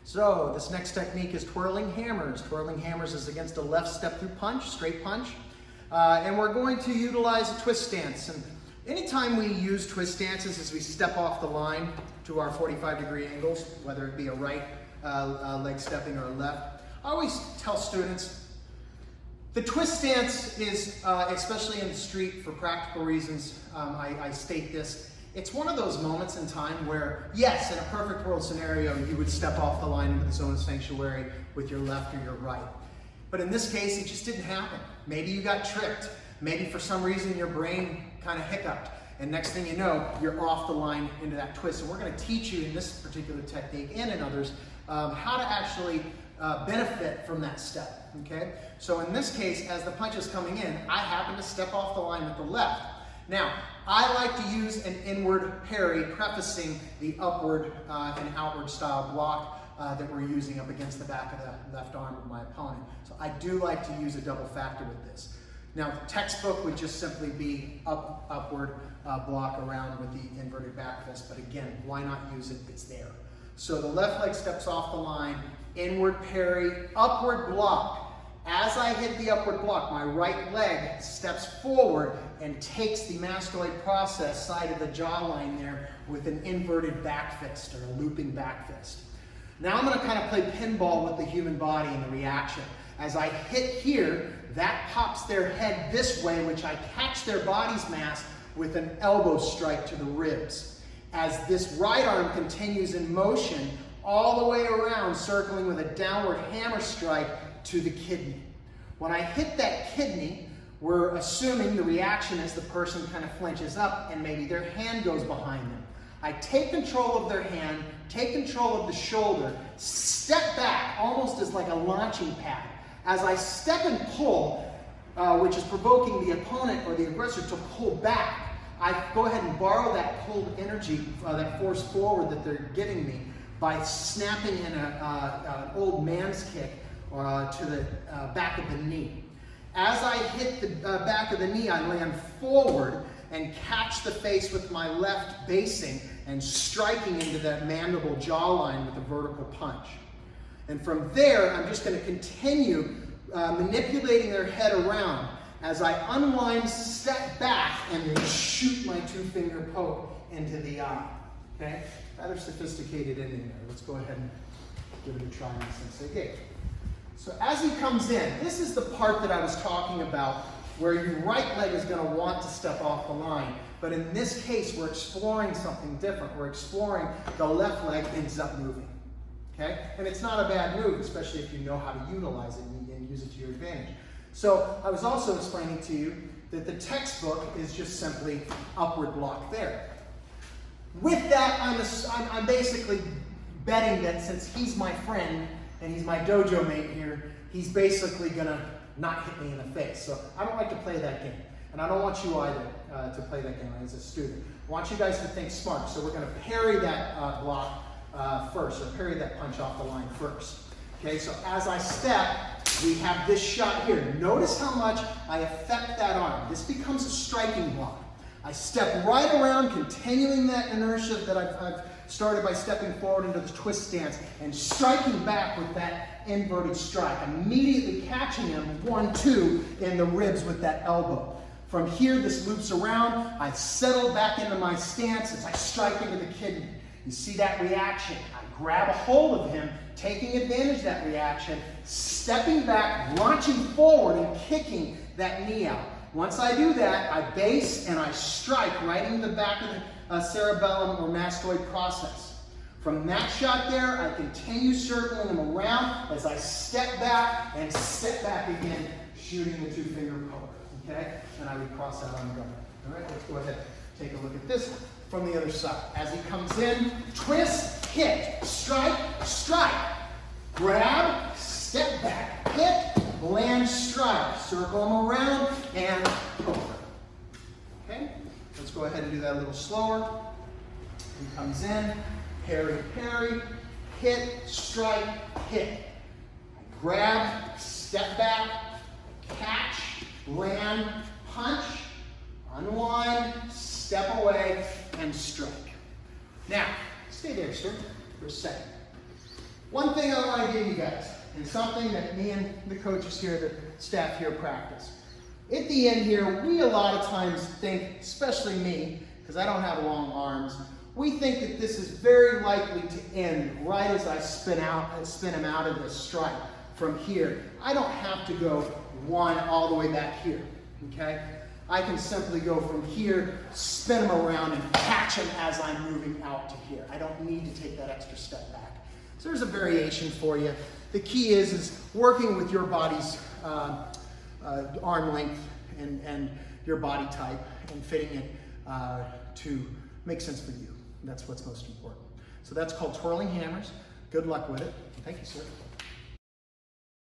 So this next technique is twirling hammers. Twirling hammers is against a left step through punch, straight punch. And we're going to utilize a twist stance. And anytime we use twist stances is we step off the line to our 45-degree angles, whether it be a right leg stepping or a left. I always tell students, the twist stance is, especially in the street for practical reasons, I state this, it's one of those moments in time where, yes, in a perfect world scenario, you would step off the line into the zone of sanctuary with your left or your right. But in this case, it just didn't happen. Maybe you got tricked. Maybe for some reason your brain kind of hiccuped. And next thing you know, you're off the line into that twist. And we're going to teach you in this particular technique and in others how to actually benefit from that step. Okay? So in this case, as the punch is coming in, I happen to step off the line with the left. Now, I like to use an inward parry, prefacing the upward and outward style block that we're using up against the back of the left arm of my opponent. So I do like to use a double factor with this. Now, the textbook would just simply be upward block around with the inverted back fist, but again, why not use it? It's there. So the left leg steps off the line, inward parry, upward block. As I hit the upward block, my right leg steps forward and takes the mastoid process side of the jawline there with an inverted back fist or a looping back fist. Now I'm going to kind of play pinball with the human body and the reaction. As I hit here, that pops their head this way, which I catch their body's mass with an elbow strike to the ribs. As this right arm continues in motion all the way around, circling with a downward hammer strike to the kidney. When I hit that kidney, we're assuming the reaction is the person kind of flinches up and maybe their hand goes behind them. I take control of their hand, take control of the shoulder, step back almost as like a launching pad. As I step and pull, which is provoking the opponent or the aggressor to pull back, I go ahead and borrow that pulled energy, that force forward that they're giving me by snapping in an old man's kick to the back of the knee. As I hit the back of the knee, I land forward and catch the face with my left basing and striking into that mandible jawline with a vertical punch. And from there, I'm just going to continue manipulating their head around as I unwind, step back, and then shoot my two-finger poke into the eye. Okay? Rather sophisticated ending there. Let's go ahead and give it a try in Sensei Gate. So as he comes in, this is the part that I was talking about where your right leg is going to want to step off the line. But in this case, we're exploring something different. We're exploring the left leg ends up moving. Okay? And it's not a bad move, especially if you know how to utilize it and use it to your advantage. So I was also explaining to you that the textbook is just simply upward block there. With that, I'm basically betting that since he's my friend and he's my dojo mate here, he's basically going to not hit me in the face. So I don't like to play that game. And I don't want you either to play that game as a student. I want you guys to think smart. So we're going to parry that block first, or parry that punch off the line first. Okay, so as I step, we have this shot here. Notice how much I affect that arm. This becomes a striking block. I step right around, continuing that inertia that I've started by stepping forward into the twist stance and striking back with that inverted strike, immediately catching him 1-2 in the ribs with that elbow. From here, this loops around. I settle back into my stance as I strike into the kidney. You see that reaction. I grab a hold of him, taking advantage of that reaction, stepping back, launching forward, and kicking that knee out. Once I do that, I base and I strike right into the back of the cerebellum or mastoid process. From that shot there, I continue circling him around as I step back and step back again, shooting the two-finger poke. Okay? And I would cross that on guard. All right, let's go ahead and take a look at this from the other side. As he comes in, twist, hit, strike, strike. Grab, step back, hit, land, strike. Circle him around and poke. Okay? Let's go ahead and do that a little slower. He comes in, parry, parry, hit, strike, hit. Grab, step back, catch, land, punch, unwind, step away, and strike. Now, stay there, sir, for a second. One thing I want to give you guys, and something that me and the coaches here, the staff here practice. At the end here, we a lot of times think, especially me, because I don't have long arms, we think that this is very likely to end right as I spin him out of this strike from here. I don't have to go one all the way back here, okay? I can simply go from here, spin him around, and catch him as I'm moving out to here. I don't need to take that extra step back. So there's a variation for you. The key is working with your body's arm length and your body type and fitting it to make sense for you. That's what's most important. So that's called twirling hammers. Good luck with it. Thank you, sir.